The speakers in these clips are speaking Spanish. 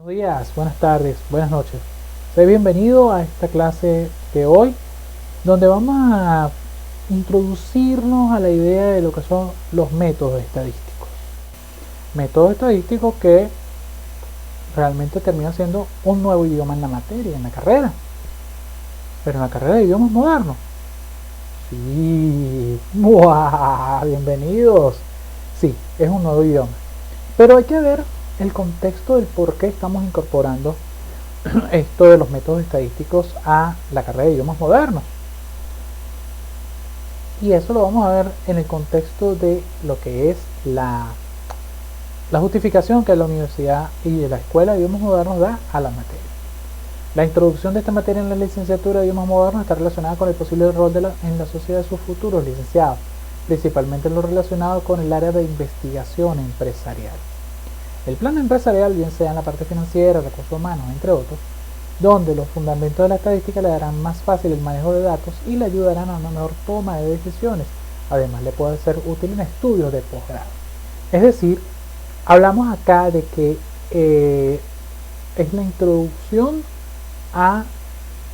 Buenos días, buenas tardes, buenas noches. Sé bienvenido a esta clase de hoy, donde vamos a introducirnos a la idea de lo que son los métodos estadísticos. Métodos estadísticos que realmente terminan siendo un nuevo idioma en la materia, en la carrera. Pero en la carrera de idiomas modernos. Sí, ¡buah! Bienvenidos. Sí, es un nuevo idioma. Pero hay que ver el contexto del por qué estamos incorporando esto de los métodos estadísticos a la carrera de idiomas modernos. Y eso lo vamos a ver en el contexto de lo que es la justificación que la universidad y la escuela de idiomas modernos da a la materia. La introducción de esta materia en la licenciatura de idiomas modernos está relacionada con el posible rol en la sociedad de sus futuros licenciados, principalmente en lo relacionado con el área de investigación empresarial. El plan empresarial, bien sea en la parte financiera, recursos humanos, entre otros, donde los fundamentos de la estadística le darán más fácil el manejo de datos y le ayudarán a una mejor toma de decisiones. Además, le puede ser útil en estudios de posgrado. Es decir, hablamos acá de que es la introducción a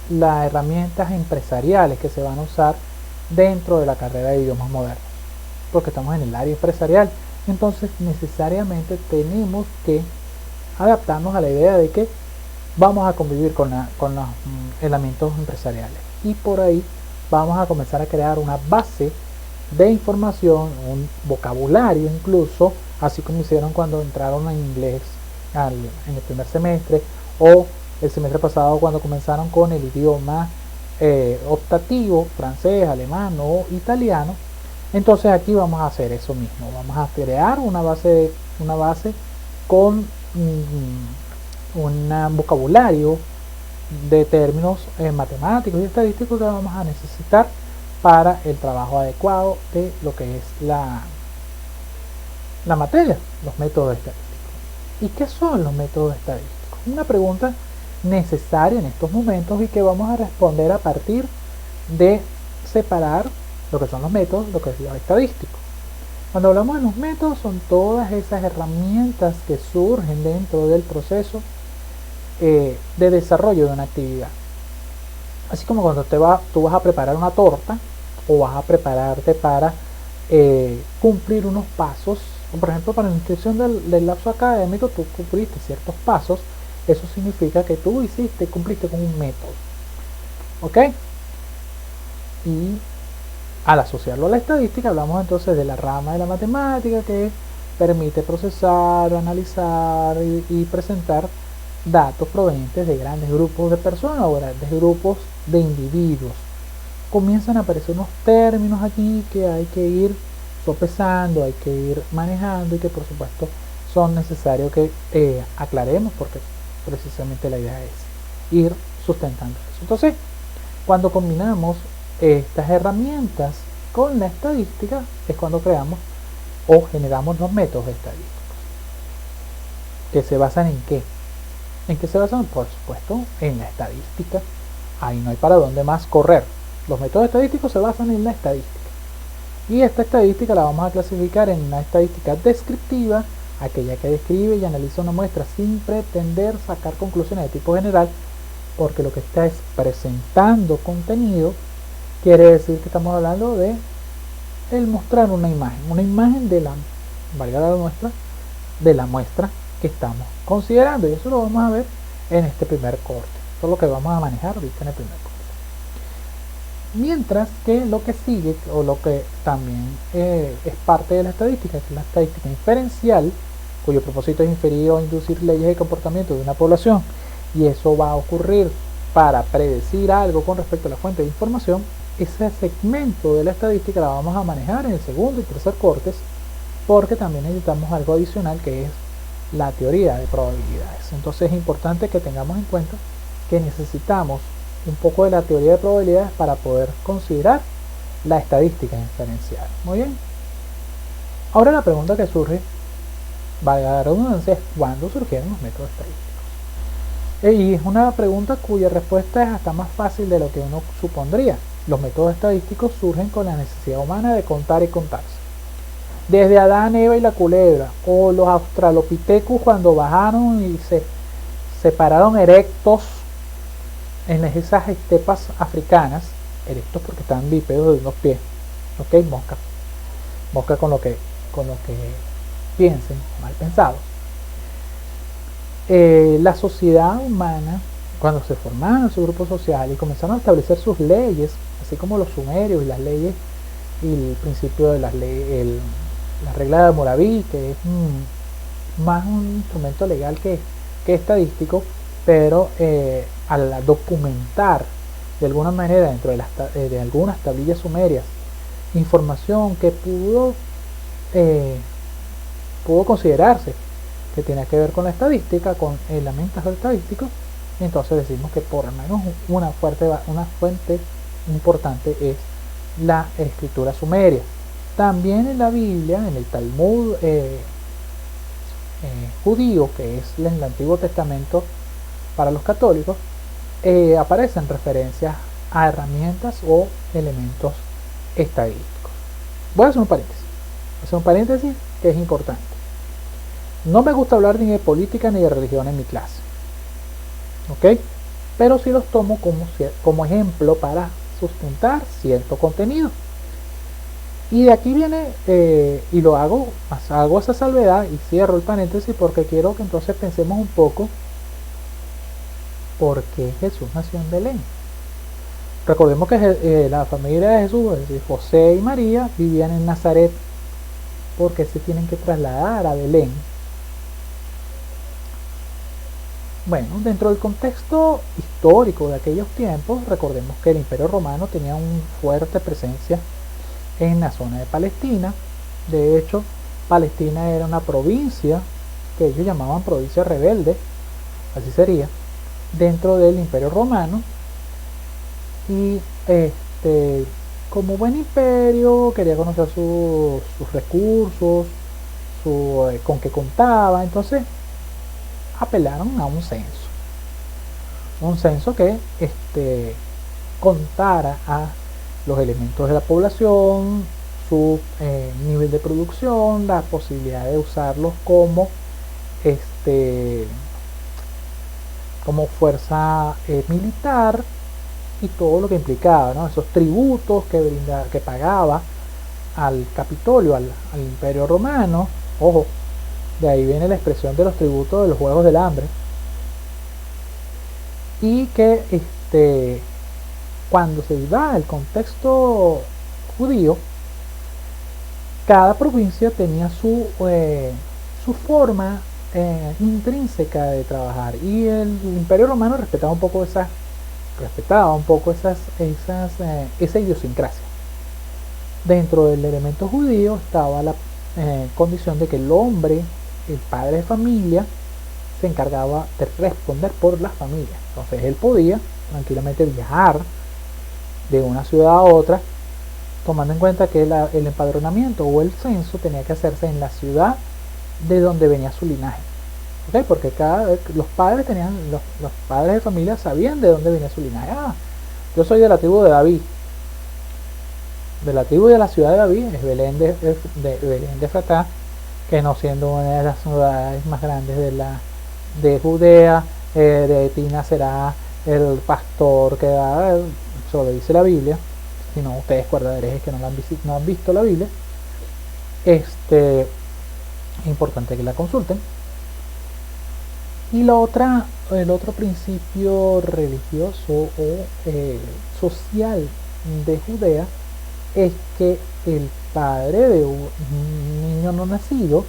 las herramientas empresariales que se van a usar dentro de la carrera de idiomas modernos, porque estamos en el área empresarial. Entonces necesariamente tenemos que adaptarnos a la idea de que vamos a convivir con los elementos empresariales, y por ahí vamos a comenzar a crear una base de información, un vocabulario incluso, así como hicieron cuando entraron en inglés en el primer semestre, o el semestre pasado cuando comenzaron con el idioma optativo, francés, alemán o italiano. Entonces aquí vamos a hacer eso mismo, vamos a crear una base con un vocabulario de términos matemáticos y estadísticos que vamos a necesitar para el trabajo adecuado de lo que es la materia, los métodos estadísticos. ¿Y qué son los métodos estadísticos? Una pregunta necesaria en estos momentos y que vamos a responder a partir de separar lo que son los métodos, lo que es lo estadístico. Cuando hablamos de los métodos, son todas esas herramientas que surgen dentro del proceso de desarrollo de una actividad. Así como cuando tú vas a preparar una torta o vas a prepararte para cumplir unos pasos, por ejemplo, para la inscripción del lapso académico, tú cumpliste ciertos pasos. Eso significa que tú cumpliste con un método. ¿Ok? Y al asociarlo a la estadística, hablamos entonces de la rama de la matemática que permite procesar, analizar y presentar datos provenientes de grandes grupos de personas o grandes grupos de individuos. Comienzan a aparecer unos términos aquí que hay que ir sopesando, hay que ir manejando, y que por supuesto son necesarios que aclaremos, porque precisamente la idea es ir sustentando eso. Entonces, cuando combinamos estas herramientas con la estadística, es cuando creamos o generamos los métodos estadísticos. ¿Que se basan en qué? ¿En qué se basan? Por supuesto, en la estadística. Ahí no hay para dónde más correr. Los métodos estadísticos se basan en la estadística. Y esta estadística la vamos a clasificar en una estadística descriptiva, aquella que describe y analiza una muestra sin pretender sacar conclusiones de tipo general, porque lo que está es presentando contenido. Quiere decir que estamos hablando de el mostrar una imagen de la, valga la muestra, de la muestra que estamos considerando, y eso lo vamos a ver en este primer corte. Esto es lo que vamos a manejar ahorita en el primer corte. Mientras que lo que sigue, o lo que también es parte de la estadística, que es la estadística inferencial, cuyo propósito es inferir o inducir leyes de comportamiento de una población, y eso va a ocurrir para predecir algo con respecto a la fuente de información. Ese segmento de la estadística la vamos a manejar en el segundo y tercer cortes, porque también necesitamos algo adicional, que es la teoría de probabilidades. Entonces es importante que tengamos en cuenta que necesitamos un poco de la teoría de probabilidades para poder considerar la estadística inferencial. Muy bien. Ahora la pregunta que surge, valga la redundancia, es ¿cuándo surgieron los métodos estadísticos? Y es una pregunta cuya respuesta es hasta más fácil de lo que uno supondría. Los métodos estadísticos surgen con la necesidad humana de contar y contarse. Desde Adán, Eva y la culebra, o los australopithecus cuando bajaron y se se pararon erectos en esas estepas africanas, erectos porque estaban bípedos de unos pies, ok, mosca con lo que piensen, mal pensados. La sociedad humana, cuando se formaron su grupo social y comenzaron a establecer sus leyes, así como los sumerios y las leyes y el principio de las leyes, la regla de Hammurabi, que es más un instrumento legal que estadístico, pero al documentar de alguna manera dentro de algunas tablillas sumerias información que pudo considerarse que tenía que ver con la estadística, con elementos estadísticos, entonces decimos que por lo menos una fuente importante es la escritura sumeria. También en la Biblia, en el Talmud judío, que es en el Antiguo Testamento para los católicos, aparecen referencias a herramientas o elementos estadísticos. Voy a hacer un paréntesis que es importante. No me gusta hablar ni de política ni de religión en mi clase, ¿ok? Pero sí los tomo como ejemplo para sustentar cierto contenido. Y de aquí viene, y hago esa salvedad y cierro el paréntesis porque quiero que entonces pensemos un poco por qué Jesús nació en Belén. Recordemos que la familia de Jesús, es decir, José y María, vivían en Nazaret. Porque se tienen que trasladar a Belén. Bueno, dentro del contexto histórico de aquellos tiempos, recordemos que el Imperio Romano tenía una fuerte presencia en la zona de Palestina. De hecho, Palestina era una provincia que ellos llamaban provincia rebelde, así sería, dentro del Imperio Romano. Y como buen imperio quería conocer sus recursos, con qué contaba. Entonces apelaron a un censo que contara a los elementos de la población, su nivel de producción, la posibilidad de usarlos como fuerza militar y todo lo que implicaba, ¿no? Esos tributos que pagaba al Capitolio, al Imperio Romano. Ojo, de ahí viene la expresión de los tributos de los Juegos del Hambre. Y que cuando se da el contexto judío, cada provincia tenía su forma intrínseca de trabajar, y el Imperio Romano respetaba un poco esa idiosincrasia. Dentro del elemento judío estaba la condición de que el hombre, el padre de familia, se encargaba de responder por la familia. Entonces él podía tranquilamente viajar de una ciudad a otra, tomando en cuenta que el empadronamiento o el censo tenía que hacerse en la ciudad de donde venía su linaje. ¿Okay? Porque los padres de familia sabían de dónde venía su linaje. Yo soy de la tribu de David, de la tribu de la ciudad de David, es Belén de Efratá, que no siendo una de las ciudades más grandes de Judea, de ti nacerá el pastor que da, eso lo dice la Biblia. Si no, ustedes guardaréis que no han visto la Biblia, es importante que la consulten. Y el otro principio religioso o social de Judea es que el padre de un niño no nacido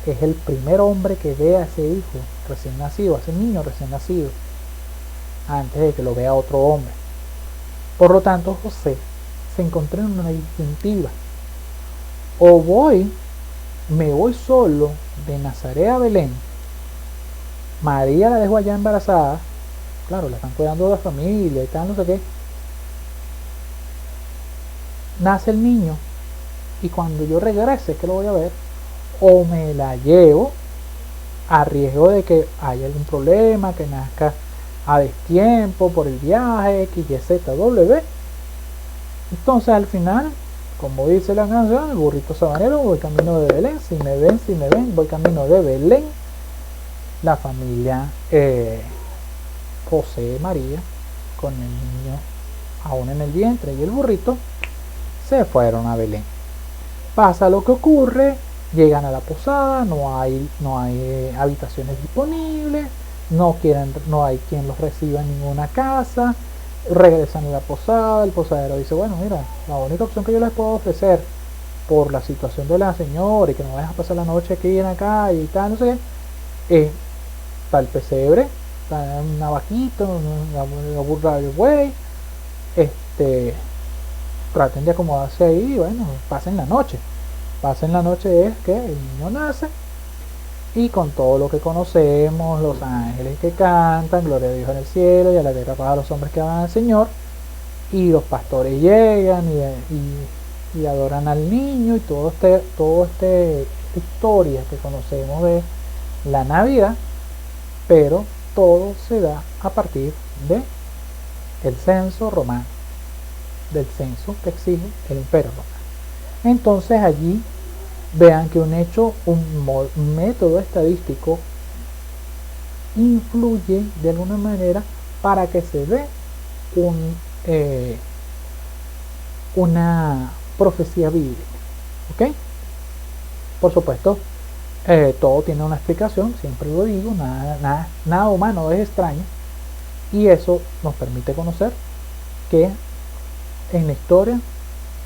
es el primer hombre que ve a ese hijo recién nacido, a ese niño recién nacido, antes de que lo vea otro hombre. Por lo tanto, José se encontró en una disyuntiva: o me voy solo de Nazaret a Belén, María la dejo allá embarazada, claro, la están cuidando de la familia y tal, no sé qué, nace el niño y cuando yo regrese que lo voy a ver, o me la llevo a riesgo de que haya algún problema, que nazca a destiempo por el viaje, X, Y, Z, W. Entonces al final, como dice la canción, el burrito sabanero, voy camino de Belén, si me ven, voy camino de Belén. la familia José María, con el niño aún en el vientre y el burrito, se fueron a Belén. Pasa lo que ocurre, llegan a la posada, no hay habitaciones disponibles, no hay quien los reciba en ninguna casa, regresan a la posada, el posadero dice, bueno, mira, la única opción que yo les puedo ofrecer por la situación de la señora y que no deja pasar la noche aquí en acá y tal, no sé qué, está el pesebre, está una vaquita, una burra de buey, traten de acomodarse ahí y bueno, pasen la noche. Pasen la noche es que el niño nace y con todo lo que conocemos, los ángeles que cantan, gloria a Dios en el cielo y a la tierra para los hombres que aman al Señor, y los pastores llegan y adoran al niño y esta historia que conocemos de la Navidad, pero todo se da a partir de el censo romano, del censo que exige el imperio romano. Entonces allí vean que un método estadístico influye de alguna manera para que se dé una profecía bíblica. ¿Ok? Por supuesto, todo tiene una explicación, siempre lo digo, nada humano es extraño, y eso nos permite conocer que en la historia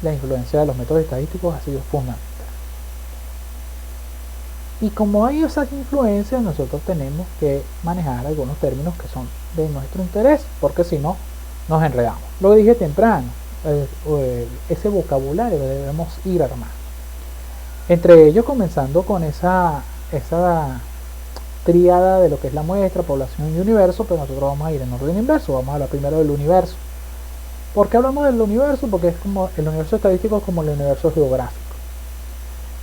la influencia de los métodos estadísticos ha sido fundamental. Y como hay esas influencias, nosotros tenemos que manejar algunos términos que son de nuestro interés, porque si no, nos enredamos. Lo dije temprano, ese vocabulario debemos ir armando. Entre ellos, comenzando con esa tríada de lo que es la muestra, población y universo, pero nosotros vamos a ir en orden inverso. Vamos a hablar primero del universo. ¿Por qué hablamos del universo? Porque es como el universo estadístico, como el universo geográfico,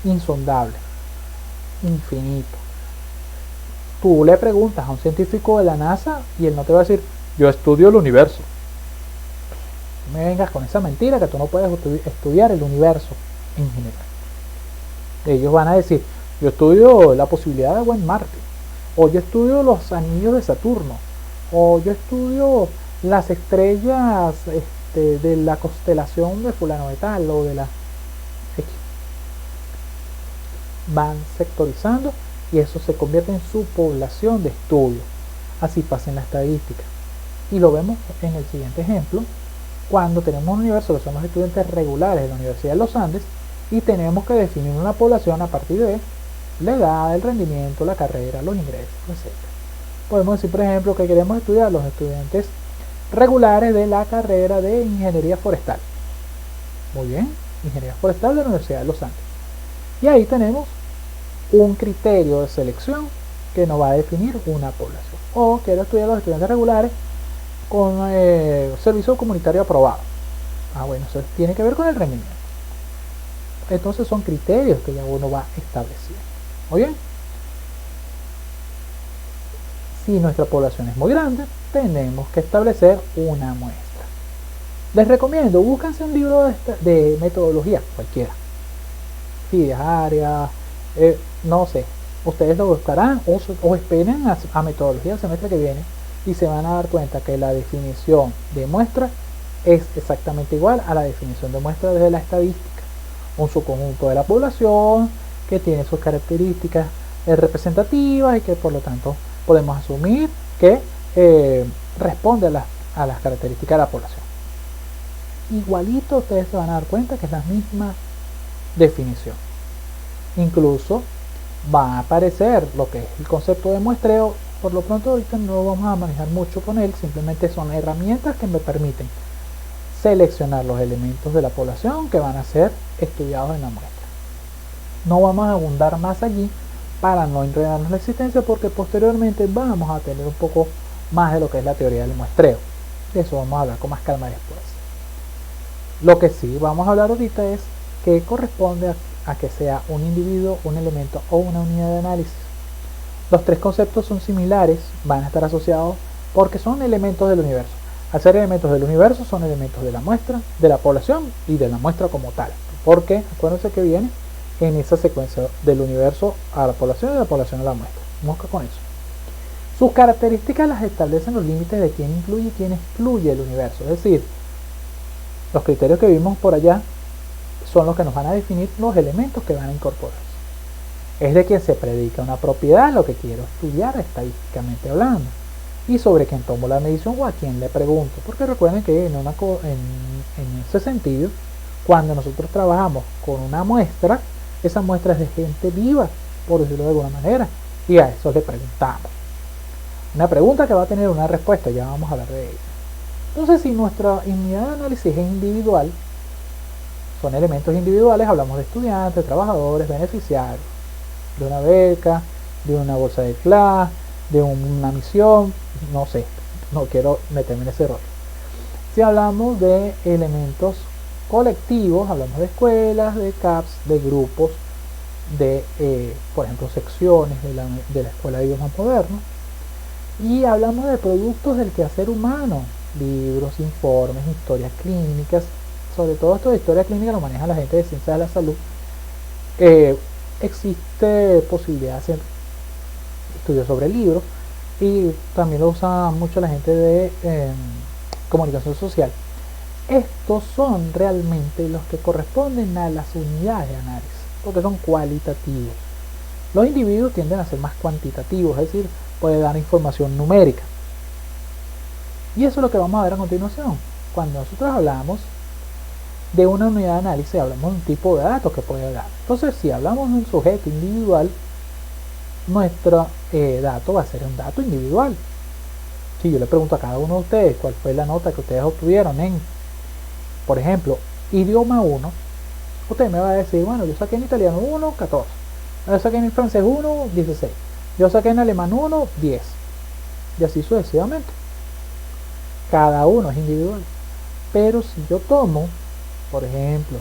insondable, infinito. Tú le preguntas a un científico de la NASA y él no te va a decir, yo estudio el universo. No me vengas con esa mentira que tú no puedes estudiar el universo en general. Ellos van a decir, yo estudio la posibilidad de agua en Marte, o yo estudio los anillos de Saturno, o yo estudio las estrellas de la constelación de fulano de tal, o de la X. Van sectorizando y eso se convierte en su población de estudio. Así pasa en la estadística. Y lo vemos en el siguiente ejemplo, cuando tenemos un universo que son los estudiantes regulares de la Universidad de los Andes y tenemos que definir una población a partir de la edad, el rendimiento, la carrera, los ingresos, etc. Podemos decir, por ejemplo, que queremos estudiar los estudiantes regulares de la carrera de Ingeniería Forestal. Muy bien, Ingeniería Forestal de la Universidad de los Andes. Y ahí tenemos un criterio de selección que nos va a definir una población. O quiero estudiar los estudiantes regulares con servicio comunitario aprobado. Bueno, eso tiene que ver con el rendimiento. Entonces son criterios que ya uno va estableciendo. Muy bien. Si nuestra población es muy grande, tenemos que establecer una muestra. Les recomiendo, búsquense un libro de metodología, cualquiera. Fidearia, no sé. Ustedes lo buscarán o esperen a metodología el semestre que viene y se van a dar cuenta que la definición de muestra es exactamente igual a la definición de muestra desde la estadística. Un subconjunto de la población que tiene sus características representativas y que por lo tanto podemos asumir que responde a las características de la población. Igualito ustedes se van a dar cuenta que es la misma definición. Incluso va a aparecer lo que es el concepto de muestreo. Por lo pronto ahorita no lo vamos a manejar mucho con él, simplemente son herramientas que me permiten seleccionar los elementos de la población que van a ser estudiados en la muestra. No vamos a abundar más allí para no enredarnos la existencia, porque posteriormente vamos a tener un poco más de lo que es la teoría del muestreo. De eso vamos a hablar con más calma después. Lo que sí vamos a hablar ahorita es que corresponde a que sea un individuo, un elemento o una unidad de análisis. Los tres conceptos son similares, van a estar asociados porque son elementos del universo. Al ser elementos del universo son elementos de la muestra, de la población y de la muestra como tal. Porque acuérdense que viene en esa secuencia del universo a la población y de la población a la muestra. Mosca con eso. Sus características las establecen los límites de quién incluye y quién excluye el universo. Es decir, los criterios que vimos por allá son los que nos van a definir los elementos que van a incorporarse. Es de quien se predica una propiedad lo que quiero estudiar estadísticamente hablando, y sobre quién tomo la medición o a quién le pregunto, porque recuerden que en ese sentido, cuando nosotros trabajamos con una muestra, esa muestra es de gente viva, por decirlo de alguna manera, y a eso le preguntamos. Una pregunta que va a tener una respuesta, ya vamos a hablar de ella. Entonces, si nuestra unidad de análisis es individual, son elementos individuales, hablamos de estudiantes, trabajadores, beneficiarios, de una beca, de una bolsa de clase, de una misión, no sé, no quiero meterme en ese rol. Si hablamos de elementos colectivos, hablamos de escuelas, de CAPS, de grupos, de, por ejemplo, secciones de la Escuela de Idiomas Modernos, y hablamos de productos del quehacer humano, libros, informes, historias clínicas. Sobre todo esto de historia clínica lo maneja la gente de ciencias de la salud. Existe posibilidad de hacer estudios sobre libros, y también lo usa mucho la gente de comunicación social. Estos son realmente los que corresponden a las unidades de análisis, porque son cualitativos. Los individuos tienden a ser más cuantitativos, es decir, puede dar información numérica. Y eso es lo que vamos a ver a continuación. Cuando nosotros hablamos de una unidad de análisis, hablamos de un tipo de datos que puede dar. Entonces, si hablamos de un sujeto individual, nuestro dato va a ser un dato individual. Si yo le pregunto a cada uno de ustedes cuál fue la nota que ustedes obtuvieron en, por ejemplo, idioma 1, usted me va a decir, bueno, yo saqué en italiano 1, 14. Yo saqué en francés 1, 16. Yo saqué en alemán 1, 10. Y así sucesivamente. Cada uno es individual. Pero si yo tomo, por ejemplo,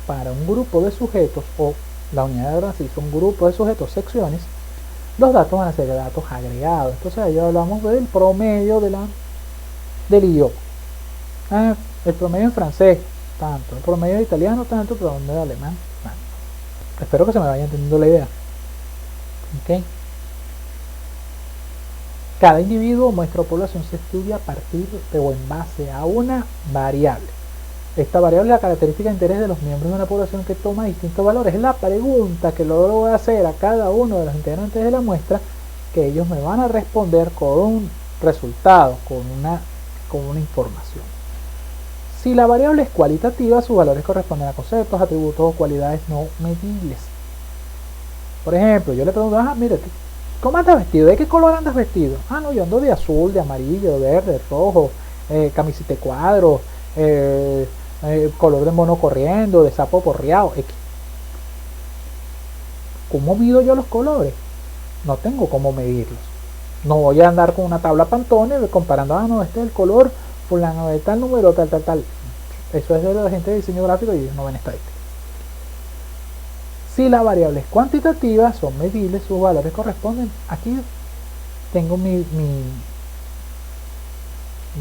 para un grupo de sujetos, o la unidad de análisis, un grupo de sujetos, secciones, los datos van a ser datos agregados. Entonces ahí hablamos del promedio del idioma. El promedio en francés, tanto. El promedio de italiano, tanto. El promedio de alemán, tanto. Espero que se me vaya entendiendo la idea. ¿Okay? Cada individuo o muestra o población se estudia a partir de o en base a una variable. Esta variable es la característica de interés de los miembros de una población que toma distintos valores. Es la pregunta que luego voy a hacer a cada uno de los integrantes de la muestra, que ellos me van a responder con un resultado, con una información. Si la variable es cualitativa, sus valores corresponden a conceptos, atributos o cualidades no medibles. Por ejemplo, yo le pregunto, mire, ¿cómo andas vestido? ¿De qué color andas vestido? No, yo ando de azul, de amarillo, de verde, de rojo, camiseta de cuadro, color de mono corriendo, de sapo porreado. ¿Cómo mido yo los colores? No tengo cómo medirlos. No voy a andar con una tabla Pantone comparando, no, este es el color fulano de tal número, tal. Eso es de la gente de diseño gráfico y ellos no ven estadística. Si la variable es cuantitativa, son medibles, sus valores corresponden. Aquí tengo de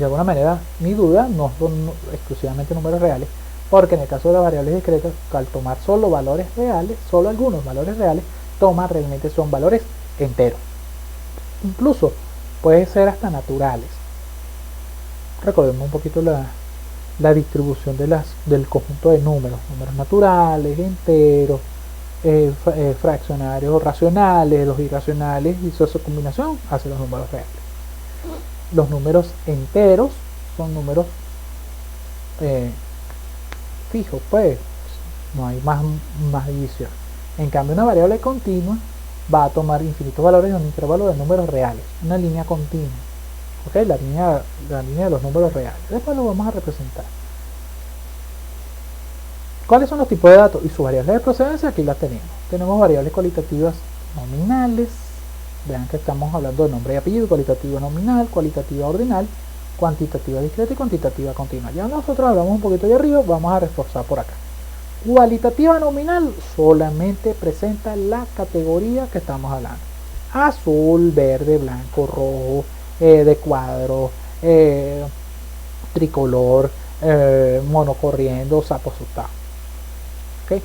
alguna manera, mi duda, no son exclusivamente números reales, porque en el caso de las variables discretas, al tomar solo valores reales, solo algunos valores reales, realmente son valores enteros. Incluso puede ser hasta naturales. Recordemos un poquito la distribución del conjunto de números naturales, enteros, fraccionarios racionales, los irracionales, y su combinación hace los números reales. Los números enteros son números fijos, pues no hay más división. En cambio, una variable continua va a tomar infinitos valores de un intervalo de números reales, una línea continua. ¿Okay? La línea de los números reales. Después lo vamos a representar. ¿Cuáles son los tipos de datos y sus variables de procedencia? Aquí las tenemos. Tenemos variables cualitativas nominales. Vean que estamos hablando de nombre y apellido, cualitativa nominal, cualitativa ordinal, cuantitativa discreta y cuantitativa continua. Ya nosotros hablamos un poquito de arriba, vamos a reforzar por acá. Cualitativa nominal solamente presenta la categoría que estamos hablando. Azul, verde, blanco, rojo, de cuadro, tricolor, mono corriendo, sapo asustado. ¿Okay?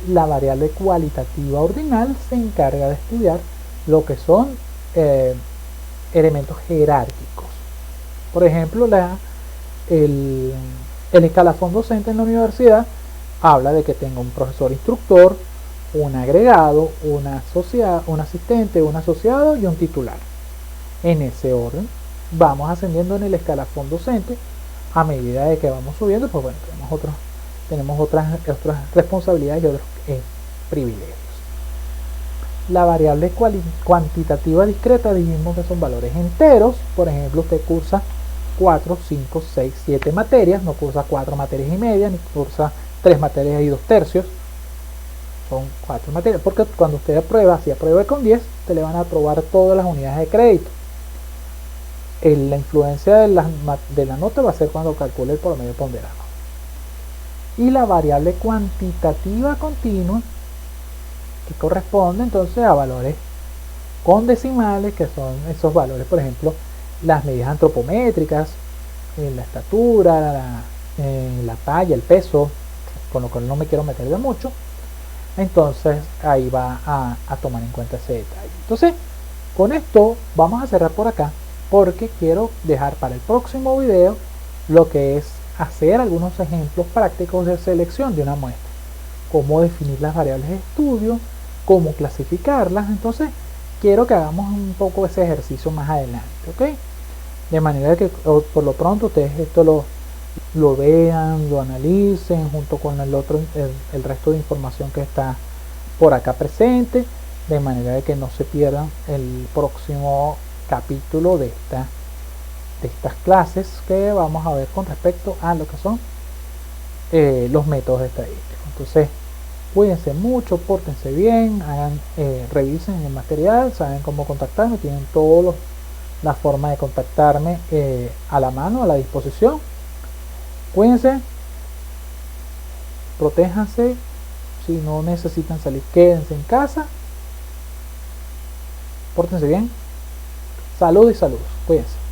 La variable cualitativa ordinal se encarga de estudiar lo que son elementos jerárquicos. Por ejemplo, el escalafón docente en la universidad habla de que tenga un profesor instructor, un agregado, un asistente, un asociado y un titular. En ese orden vamos ascendiendo en el escalafón docente. A medida de que vamos subiendo, pues bueno, tenemos otras responsabilidades y otros privilegios. La variable cuantitativa discreta dijimos que son valores enteros. Por ejemplo, usted cursa 4, 5, 6, 7 materias, no cursa 4 materias y media, ni cursa 3 materias y 2 tercios. Son 4 materias, porque cuando usted aprueba, si aprueba con 10, te le van a aprobar todas las unidades de crédito. La influencia de la nota va a ser cuando calcule el promedio ponderado. Y la variable cuantitativa continua, que corresponde entonces a valores con decimales, que son esos valores, por ejemplo, las medidas antropométricas, la estatura, la talla, el peso, con lo cual no me quiero meter de mucho. Entonces ahí va a tomar en cuenta ese detalle. Entonces, con esto vamos a cerrar por acá, porque quiero dejar para el próximo video lo que es hacer algunos ejemplos prácticos de selección de una muestra, cómo definir las variables de estudio, cómo clasificarlas. Entonces quiero que hagamos un poco ese ejercicio más adelante, ¿ok? De manera que por lo pronto ustedes esto lo vean, lo analicen junto con el resto de información que está por acá presente, de manera de que no se pierdan el próximo capítulo de estas clases que vamos a ver con respecto a lo que son los métodos estadísticos. Entonces, cuídense mucho, pórtense bien, revisen el material, saben cómo contactarme, tienen toda la forma de contactarme a la mano, a la disposición. Cuídense, protéjanse, si no necesitan salir, quédense en casa, pórtense bien. Salud y saludos, cuídense.